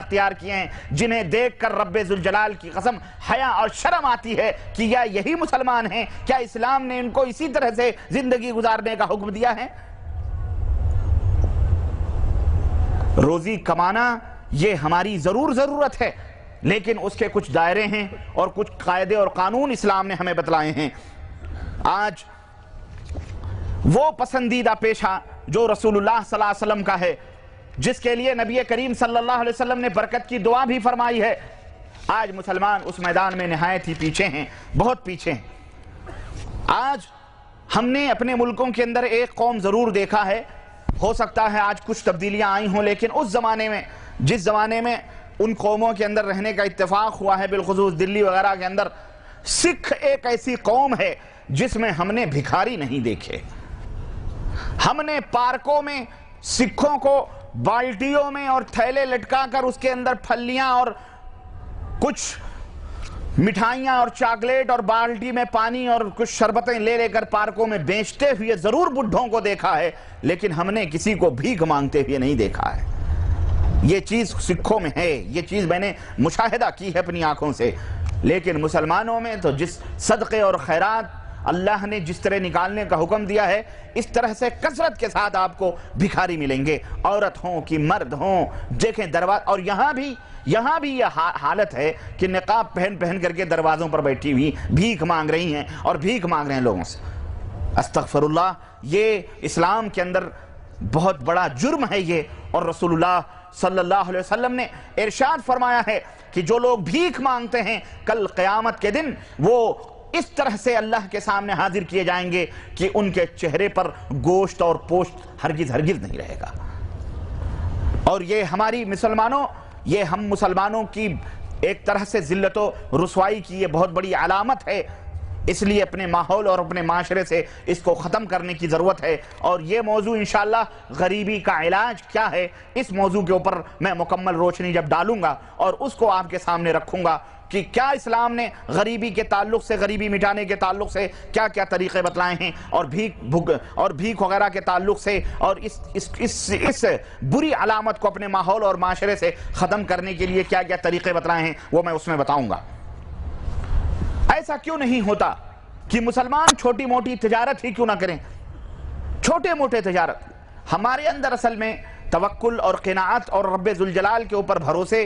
اختیار کیے ہیں جنہیں دیکھ کر رب ذوالجلال کی قسم حیا اور شرم آتی ہے کہ کیا یہی مسلمان ہیں؟ کیا اسلام نے ان کو اسی طرح سے زندگی گزارنے کا حکم دیا ہے؟ روزی کمانا یہ ہماری ضرورت ہے، لیکن اس کے کچھ دائرے ہیں اور کچھ قاعدے اور قانون اسلام نے ہمیں بتلائے ہیں۔ آج وہ پسندیدہ پیشہ جو رسول اللہ صلی اللہ علیہ وسلم کا ہے، جس کے لیے نبی کریم صلی اللہ علیہ وسلم نے برکت کی دعا بھی فرمائی ہے، آج مسلمان اس میدان میں نہایت ہی پیچھے ہیں، بہت پیچھے ہیں۔ آج ہم نے اپنے ملکوں کے اندر ایک قوم ضرور دیکھا ہے، ہو سکتا ہے آج کچھ تبدیلیاں آئی ہوں، لیکن اس زمانے میں جس زمانے میں ان قوموں کے اندر رہنے کا اتفاق ہوا ہے، بالخصوص دلی وغیرہ کے اندر، سکھ ایک ایسی قوم ہے جس میں ہم نے بھکاری نہیں دیکھے۔ ہم نے پارکوں میں سکھوں کو بالٹیوں میں اور تھیلے لٹکا کر اس کے اندر پھلیاں اور کچھ مٹھائیاں اور چاکلیٹ اور بالٹی میں پانی اور کچھ شربتیں لے کر پارکوں میں بیچتے ہوئے ضرور بڈھوں کو دیکھا ہے، لیکن ہم نے کسی کو بھیک مانگتے ہوئے نہیں دیکھا ہے۔ یہ چیز سکھوں میں ہے، یہ چیز میں نے مشاہدہ کی ہے اپنی آنکھوں سے، لیکن مسلمانوں میں تو جس صدقے اور خیرات اللہ نے جس طرح نکالنے کا حکم دیا ہے، اس طرح سے کثرت کے ساتھ آپ کو بھکاری ملیں گے، عورت ہوں کہ مرد ہوں۔ دیکھیں دروازہ، اور یہاں بھی یہ حالت ہے کہ نقاب پہن کر کے دروازوں پر بیٹھی ہوئی بھیک مانگ رہی ہیں اور بھیک مانگ رہے ہیں لوگوں سے۔ استغفر اللہ، یہ اسلام کے اندر بہت بڑا جرم ہے یہ، اور رسول اللہ صلی اللہ علیہ وسلم نے ارشاد فرمایا ہے کہ جو لوگ بھیک مانگتے ہیں کل قیامت کے دن وہ اس طرح سے اللہ کے سامنے حاضر کیے جائیں گے کہ ان کے چہرے پر گوشت اور پوشت ہرگز نہیں رہے گا۔ اور یہ ہم مسلمانوں کی ایک طرح سے ذلت و رسوائی کی یہ بہت بڑی علامت ہے، اس لیے اپنے ماحول اور اپنے معاشرے سے اس کو ختم کرنے کی ضرورت ہے۔ اور یہ موضوع انشاءاللہ غریبی کا علاج کیا ہے، اس موضوع کے اوپر میں مکمل روشنی جب ڈالوں گا اور اس کو آپ کے سامنے رکھوں گا کہ کیا اسلام نے غریبی کے تعلق سے، غریبی مٹانے کے تعلق سے کیا کیا طریقے بتلائے ہیں، اور بھیک وغیرہ کے تعلق سے، اور اس بری علامت کو اپنے ماحول اور معاشرے سے ختم کرنے کے لیے کیا کیا طریقے بتلائے ہیں، وہ میں اس میں بتاؤں گا۔ ایسا کیوں نہیں ہوتا کہ مسلمان چھوٹی موٹی تجارت ہی کیوں نہ کریں؟ چھوٹے موٹے تجارت، ہمارے اندر اصل میں توکل اور قناعت اور رب ذوالجلال کے اوپر بھروسے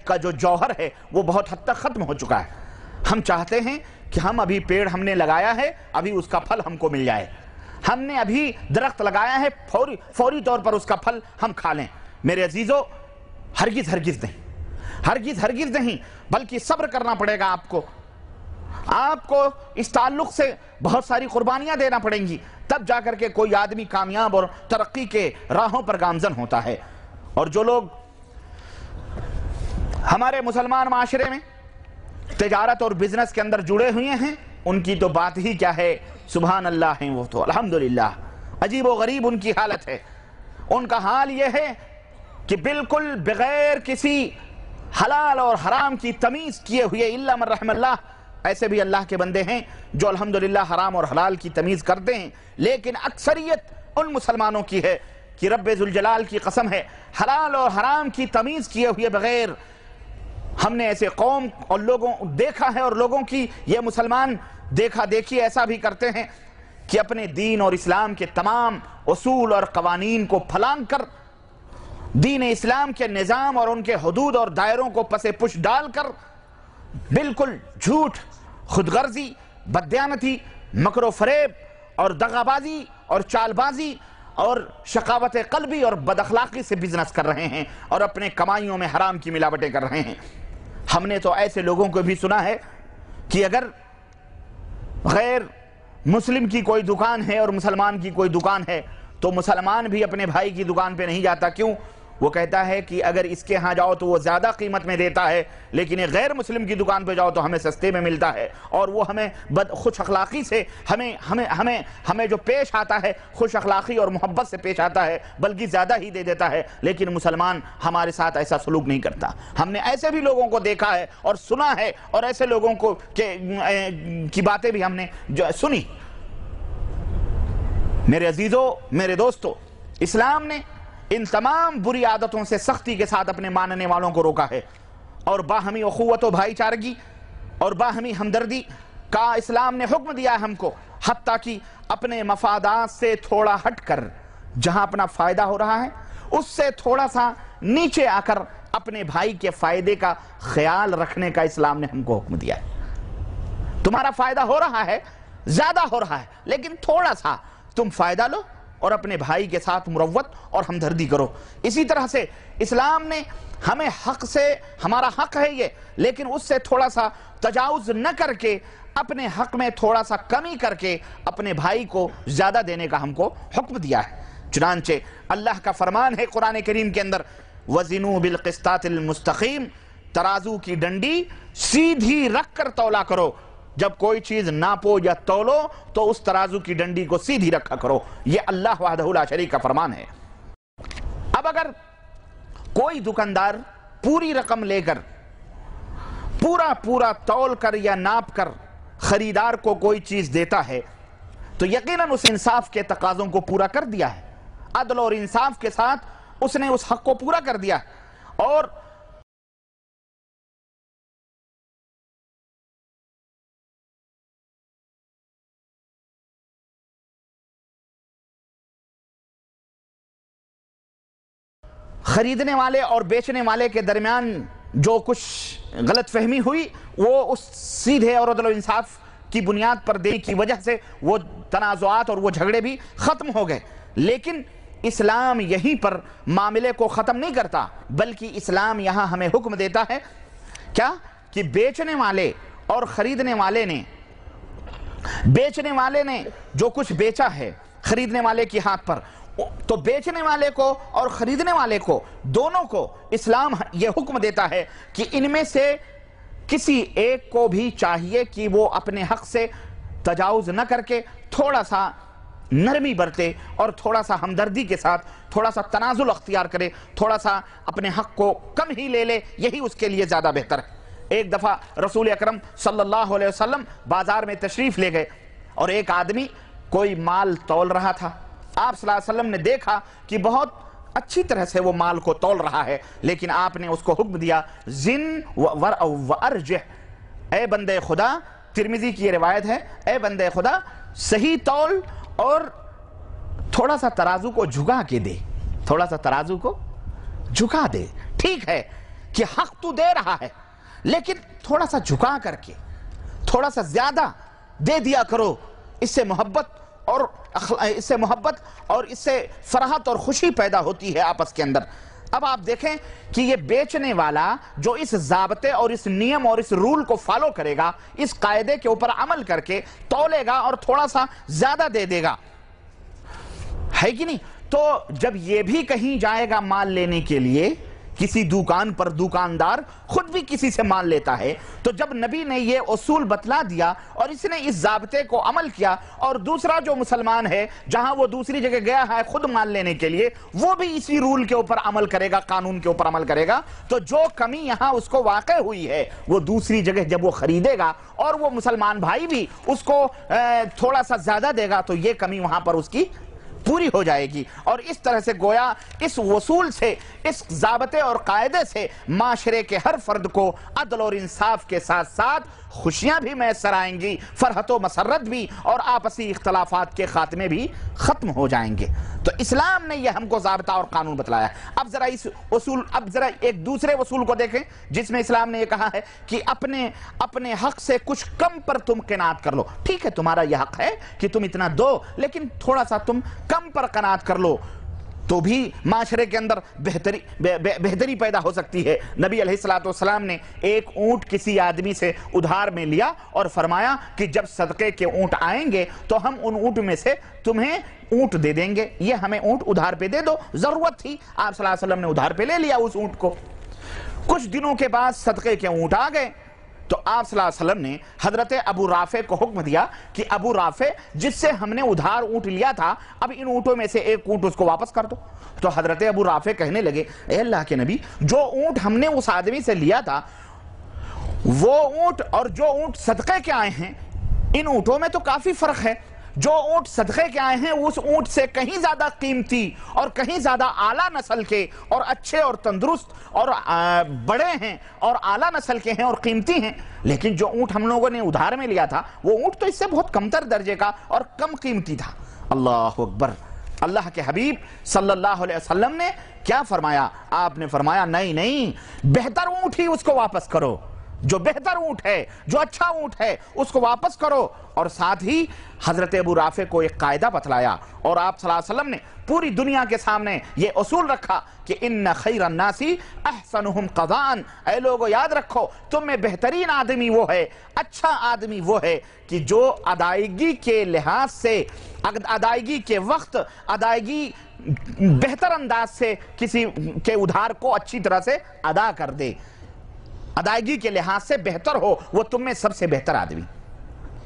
کا جو جوہر ہے وہ بہت حد تک ختم ہو چکا ہے۔ ہم چاہتے ہیں کہ ابھی پیڑ ہم نے لگایا ہے، ابھی اس کا پھل ہم کو مل جائے، ہم نے ابھی درخت لگایا ہے، فوری طور پر اس کا پھل ہم کھا لیں۔ میرے عزیزو، ہرگز نہیں، بلکہ صبر کرنا پڑے گا آپ کو اس تعلق سے بہت ساری قربانیاں دینا پڑیں گی، تب جا کر کے کوئی آدمی کامیاب اور ترقی کے راہوں پر گامزن ہوتا ہے۔ اور جو لوگ ہمارے مسلمان معاشرے میں تجارت اور بزنس کے اندر جڑے ہوئے ہیں، ان کی تو بات ہی کیا ہے، سبحان اللہ ہیں وہ تو، الحمدللہ، عجیب و غریب ان کی حالت ہے۔ ان کا حال یہ ہے کہ بالکل بغیر کسی حلال اور حرام کی تمیز کیے ہوئے، الا من رحم اللہ، ایسے بھی اللہ کے بندے ہیں جو الحمدللہ حرام اور حلال کی تمیز کرتے ہیں، لیکن اکثریت ان مسلمانوں کی ہے کہ رب ذوالجلال کی قسم ہے، حلال اور حرام کی تمیز کیے ہوئے بغیر ہم نے ایسے قوم اور لوگوں دیکھا ہے، اور لوگوں کی یہ مسلمان دیکھا دیکھی ایسا بھی کرتے ہیں کہ اپنے دین اور اسلام کے تمام اصول اور قوانین کو پھلانگ کر، دین اسلام کے نظام اور ان کے حدود اور دائروں کو پس پش ڈال کر بالکل جھوٹ، خود غرضی، بددیانتی، مکر و فریب اور دغابازی اور چال بازی اور شقاوت قلبی اور بد اخلاقی سے بزنس کر رہے ہیں اور اپنے کمائیوں میں حرام کی ملاوٹیں کر رہے ہیں۔ ہم نے تو ایسے لوگوں کو بھی سنا ہے کہ اگر غیر مسلم کی کوئی دکان ہے اور مسلمان کی کوئی دکان ہے تو مسلمان بھی اپنے بھائی کی دکان پہ نہیں جاتا۔ کیوں؟ وہ کہتا ہے کہ اگر اس کے ہاں جاؤ تو وہ زیادہ قیمت میں دیتا ہے، لیکن غیر مسلم کی دکان پہ جاؤ تو ہمیں سستے میں ملتا ہے، اور وہ ہمیں خوش اخلاقی سے ہمیں جو پیش آتا ہے، خوش اخلاقی اور محبت سے پیش آتا ہے، بلکہ زیادہ ہی دے دیتا ہے، لیکن مسلمان ہمارے ساتھ ایسا سلوک نہیں کرتا۔ ہم نے ایسے بھی لوگوں کو دیکھا ہے اور سنا ہے، اور ایسے لوگوں کی باتیں بھی ہم نے سنی۔ میرے عزیزو، میرے دوستو، اسلام نے ان तमाम बुरी आदतों से सख्ती के साथ अपने मानने वालों को रोका है और बाहमी अखुवत व भाईचारगी और बाहमी हमदर्दी का इस्लाम ने हुक्म दिया है हमको, हत्ता कि अपने मफादात से थोड़ा हटकर जहां अपना फायदा हो रहा है उससे थोड़ा सा नीचे आकर अपने भाई के फायदे का ख्याल रखने का इस्लाम ने हमको हुक्म दिया है। तुम्हारा फायदा हो रहा है, ज्यादा हो रहा है, लेकिन थोड़ा सा तुम फायदा लो और अपने भाई के साथ मुरव्वत और हमदर्दी करो। इसी तरह से इस्लाम ने हमें हक से, हमारा हक है ये, लेकिन उससे थोड़ा सा तजावुज न करके अपने हक में थोड़ा सा कमी करके अपने भाई को ज्यादा देने का हमको हुक्म दिया है। चुनांचे अल्लाह का फरमान है कुरान करीम के अंदर, वज़िनू बिलक़िस्तातिल मुस्तक़ीम, तराजू की डंडी सीधी रख कर तौला करो। जब कोई चीज नापो या तौलो तो उस तराजू की डंडी को सीधी रखा करो। यह अल्लाह वहदहू ला शरीक का फरमान है। अब अगर कोई दुकानदार पूरी रकम लेकर पूरा तौल कर या नाप कर खरीदार को कोई चीज देता है तो यकीनन उस इंसाफ के तकाजों को पूरा कर दिया है, अदल और इंसाफ के साथ उसने उस हक को पूरा कर दिया। और खरीदने वाले और बेचने वाले के दरमियान जो कुछ गलत फहमी हुई वो उस सीधे और अदल इंसाफ की बुनियाद पर देने की वजह से वो तनाज़ुआत और वो झगड़े भी खत्म हो गए। लेकिन इस्लाम यहीं पर मामले को ख़त्म नहीं करता, बल्कि इस्लाम यहाँ हमें हुक्म देता है क्या कि बेचने वाले और ख़रीदने वाले ने, बेचने वाले ने जो कुछ बेचा है खरीदने वाले के हाथ पर, तो बेचने वाले को और खरीदने वाले को दोनों को इस्लाम यह हुक्म देता है कि इनमें से किसी एक को भी चाहिए कि वो अपने हक से तजावुज न करके थोड़ा सा नरमी बरते और थोड़ा सा हमदर्दी के साथ थोड़ा सा तनाजुल अख्तियार करे, थोड़ा सा अपने हक को कम ही ले ले, यही उसके लिए ज्यादा बेहतर है। एक दफा रसूल अकरम सल्लल्लाहु अलैहि वसल्लम बाजार में तशरीफ ले गए और एक आदमी कोई माल तौल रहा था। आप सल्लल्लाहु अलैहि वसल्लम ने देखा कि बहुत अच्छी तरह से वो माल को तौल रहा है, लेकिन आपने उसको हुक्म दिया जिन व अर्जिह, ए बंदे खुदा, तिरमिजी की ये रिवायत है, ए बंदे खुदा सही तौल और थोड़ा सा तराजू को झुका के दे, थोड़ा सा तराजू को झुका दे। ठीक है कि हक तू दे रहा है, लेकिन थोड़ा सा झुका करके थोड़ा सा ज्यादा दे दिया करो, इससे मोहब्बत और इससे फराहत और खुशी पैदा होती है आपस के अंदर। अब आप देखें कि ये बेचने वाला जो इस ज़ाब्ते और इस नियम और इस रूल को फॉलो करेगा, इस कायदे के ऊपर अमल करके तौलेगा और थोड़ा सा ज्यादा दे देगा, है कि नहीं? तो जब ये भी कहीं जाएगा माल लेने के लिए किसी दुकान पर, दुकानदार खुद भी किसी से माल लेता है, तो जब नबी ने ये उसूल बतला दिया और इसने इस ज़ाब्ते को अमल किया और दूसरा जो मुसलमान है जहां वो दूसरी जगह गया है खुद माल लेने के लिए, वो भी इसी रूल के ऊपर अमल करेगा, कानून के ऊपर अमल करेगा, तो जो कमी यहां उसको वाक़ई हुई है वो दूसरी जगह जब वो खरीदेगा और वो मुसलमान भाई भी उसको थोड़ा सा ज्यादा देगा तो ये कमी वहां पर उसकी पूरी हो जाएगी। और इस तरह से गोया इस वसूल से, इस ज़ाबते और कायदे से माशरे के हर फर्द को अदल और इंसाफ के साथ साथ खुशियां भी मैसर आएंगी, फरहत व मसरत भी, और आपसी इख्तलाफात के खात्मे भी खत्म हो जाएंगे। तो इस्लाम ने यह हमको ज़ाबता और कानून बतलाया। अब जरा इस वसूल, अब जरा एक दूसरे वसूल को देखें जिसमें इस्लाम ने यह कहा है कि अपने हक से कुछ कम पर तुम क़नात कर लो। ठीक है, तुम्हारा यह हक है कि तुम इतना दो, लेकिन थोड़ा सा तुम कम पर क़नात कर लो, तो भी माशरे के अंदर बेहतरी पैदा हो सकती है। नबी अलैहिस्सलाम ने एक ऊंट किसी आदमी से उधार में लिया और फरमाया कि जब सदक़े के ऊंट आएंगे तो हम उन ऊंट में से तुम्हें ऊंट दे देंगे, ये हमें ऊंट उधार पे दे दो। जरूरत थी, आप सल्लल्लाहु अलैहि वसल्लम ने उधार पे ले लिया उस ऊंट को। कुछ दिनों के बाद सदक़े के ऊंट आ गए तो आप सल्लल्लाहु अलैहि वसल्लम ने हजरत अबू राफे को हुक्म दिया कि अबू राफे, जिससे हमने उधार ऊंट लिया था, अब इन ऊंटों में से एक ऊंट उसको वापस कर दो। तो हजरत अबू राफे कहने लगे, ए अल्लाह के नबी, जो ऊंट हमने उस आदमी से लिया था वो ऊंट और जो ऊंट सदक़े के आए हैं, इन ऊंटों में तो काफी फर्क है। जो ऊंट सदक़े के आए हैं उस ऊंट से कहीं ज्यादा कीमती और कहीं ज्यादा आला नस्ल के और अच्छे और तंदुरुस्त और बड़े हैं और आला नस्ल के हैं और कीमती हैं। लेकिन जो ऊंट हम लोगों ने उधार में लिया था वो ऊंट तो इससे बहुत कमतर दर्जे का और कम कीमती था। अल्लाह अकबर। अल्लाह के हबीब सल्लल्लाहु अलैहि वसल्लम ने क्या फरमाया? आपने फरमाया नहीं नहीं, बेहतर ऊंट ही उसको वापस करो, जो बेहतर ऊंट है, जो अच्छा ऊंट है उसको वापस करो। और साथ ही हजरत अबू राफे को एक कायदा बतलाया और आप सल्लल्लाहु अलैहि वसल्लम ने पूरी दुनिया के सामने ये उसूल रखा कि इन्ना खैरन नासी अहसनुहुम क़ज़ान। ऐ लोगो याद रखो, तुम में बेहतरीन आदमी वो है, अच्छा आदमी वो है कि जो अदायगी के लिहाज से, अदायगी के वक्त अदायगी बेहतर अंदाज से किसी के उधार को अच्छी तरह से अदा कर दे, अदायगी के लिहाज से बेहतर हो, वो तुम में सबसे बेहतर आदमी।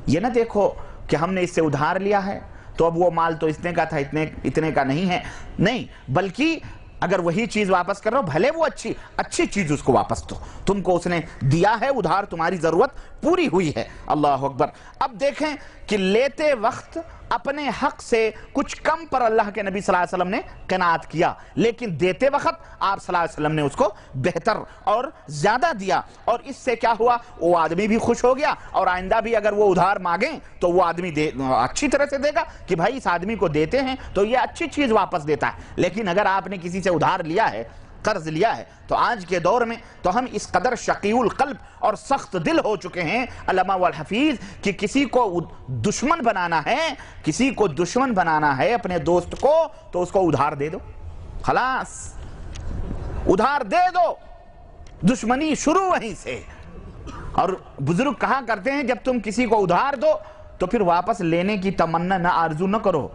ये ना देखो कि हमने इससे उधार लिया है तो अब वो माल तो इतने का था, इतने का नहीं है, नहीं, बल्कि अगर वही चीज वापस कर रहे हो, भले वो अच्छी चीज उसको वापस दो, तुमको उसने दिया है उधार, तुम्हारी जरूरत पूरी हुई है। अल्लाह अकबर। अब देखें कि लेते वक्त अपने हक से कुछ कम पर अल्लाह के नबी सल्लल्लाहु अलैहि वसल्लम ने क़नाअत किया, लेकिन देते वक्त आप सल्लल्लाहु अलैहि वसल्लम ने उसको बेहतर और ज्यादा दिया। और इससे क्या हुआ? वो आदमी भी खुश हो गया और आइंदा भी अगर वो उधार मांगे तो वो आदमी अच्छी तरह से देगा कि भाई इस आदमी को देते हैं तो ये अच्छी चीज वापस देता है। लेकिन अगर आपने किसी से उधार लिया है, कर्ज लिया है, तो आज के दौर में तो हम इस कदर शकीउल क़ल्ब और सख्त दिल हो चुके हैं अल्लामा वल हफीज कि किसी को दुश्मन बनाना है, किसी को दुश्मन बनाना है अपने दोस्त को, तो उसको उधार दे दो, खलास, उधार दे दो, दुश्मनी शुरू वहीं से। और बुजुर्ग कहा करते हैं जब तुम किसी को उधार दो तो फिर वापस लेने की तमन्ना न आरजू न करो,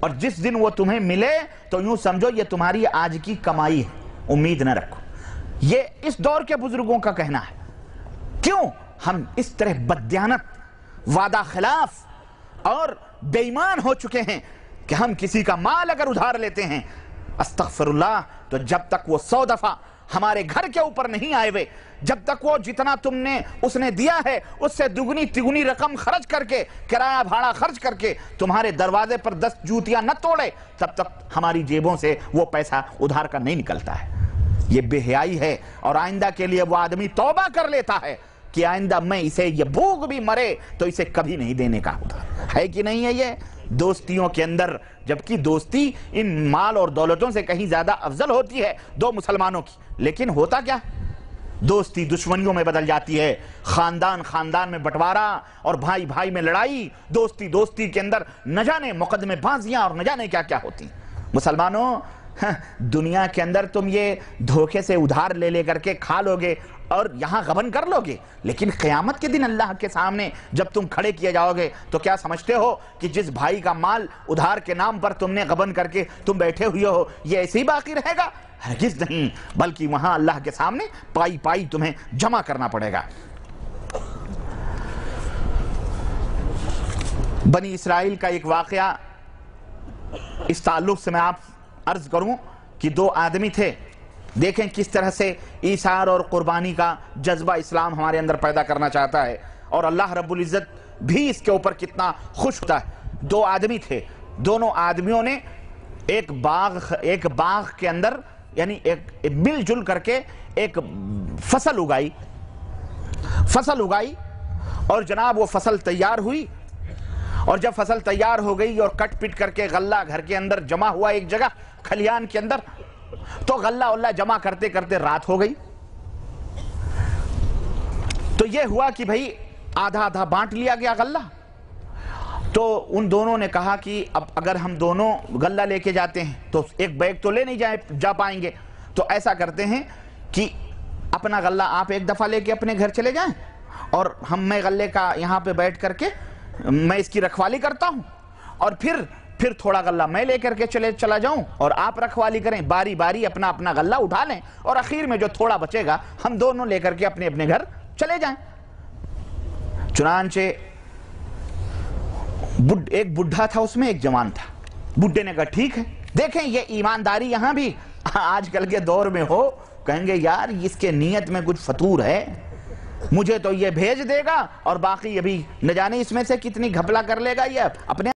और जिस दिन वो तुम्हें मिले तो यूं समझो ये तुम्हारी आज की कमाई है, उम्मीद न रखो। ये इस दौर के बुजुर्गों का कहना है। क्यों हम इस तरह बददियानत, वादा खिलाफ और बेईमान हो चुके हैं कि हम किसी का माल अगर उधार लेते हैं, अस्तगफिरुल्लाह, तो जब तक वो 100 दफा हमारे घर के ऊपर नहीं आए हुए, जब तक वो जितना तुमने उसने दिया है उससे दुगनी तिगुनी रकम खर्च करके, किराया भाड़ा खर्च करके तुम्हारे दरवाजे पर 10 जूतियां न तोड़े, तब तक हमारी जेबों से वो पैसा उधार का नहीं निकलता है। ये बेहयाई है। और आइंदा के लिए वो आदमी तौबा कर लेता है कि आइंदा मैं इसे, ये भूख भी मरे तो इसे कभी नहीं देने का उधार है कि नहीं है। ये दोस्तियों के अंदर, जबकि दोस्ती इन माल और दौलतों से कहीं ज्यादा अफजल होती है दो मुसलमानों की, लेकिन होता क्या? दोस्ती दुश्मनियों में बदल जाती है, खानदान खानदान में बंटवारा और भाई भाई में लड़ाई, दोस्ती दोस्ती के अंदर न जाने मुकदमे बाजियां और न जाने क्या क्या होती। मुसलमानों, दुनिया के अंदर तुम ये धोखे से उधार ले ले करके खा लोगे और यहां गबन कर लोगे, लेकिन क़यामत के दिन अल्लाह के सामने जब तुम खड़े किए जाओगे तो क्या समझते हो कि जिस भाई का माल उधार के नाम पर तुमने गबन करके तुम बैठे हुए हो ये ऐसे ही बाकी रहेगा? हरगिज़ नहीं, बल्कि वहां अल्लाह के सामने पाई पाई तुम्हें जमा करना पड़ेगा। बनी इसराइल का एक वाकया इस ताल्लुक से मैं आप अर्ज करूं कि 2 आदमी थे। देखें किस तरह से ईसार और कुर्बानी का जज्बा इस्लाम हमारे अंदर पैदा करना चाहता है, और अल्लाह रब्बुल इज़्ज़त भी इसके ऊपर कितना खुश होता है। 2 आदमी थे, दोनों आदमियों ने एक बाग के अंदर, यानी एक मिलजुल करके एक फसल उगाई और जनाब वो फसल तैयार हुई, और जब फसल तैयार हो गई और कट पिट करके गल्ला घर के अंदर जमा हुआ एक जगह खलियान के अंदर, तो गल्ला उल्ला जमा करते करते रात हो गई। तो यह हुआ कि भाई आधा आधा बांट लिया गया गल्ला। तो उन दोनों ने कहा कि अब अगर हम दोनों गल्ला लेके जाते हैं तो एक बैग तो ले नहीं जा पाएंगे, तो ऐसा करते हैं कि अपना गल्ला आप एक दफा लेके अपने घर चले जाएं और मैं गल्ले का यहां पे बैठ करके मैं इसकी रखवाली करता हूं, और फिर थोड़ा गल्ला मैं लेकर के चला जाऊं और आप रखवाली करें, बारी बारी अपना अपना गल्ला उठा लें, और आखिर में जो थोड़ा बचेगा हम दोनों लेकर के अपने अपने घर चले जाएं। चुनांचे एक बुढ़ा था, उसमें एक जवान था। बुढ़े ने कहा ठीक है। देखें ये ईमानदारी यहां भी आजकल के दौर में हो, कहेंगे यार इसके नीयत में कुछ फतूर है, मुझे तो ये भेज देगा और बाकी अभी न जाने इसमें से कितनी घपला कर लेगा ये अपने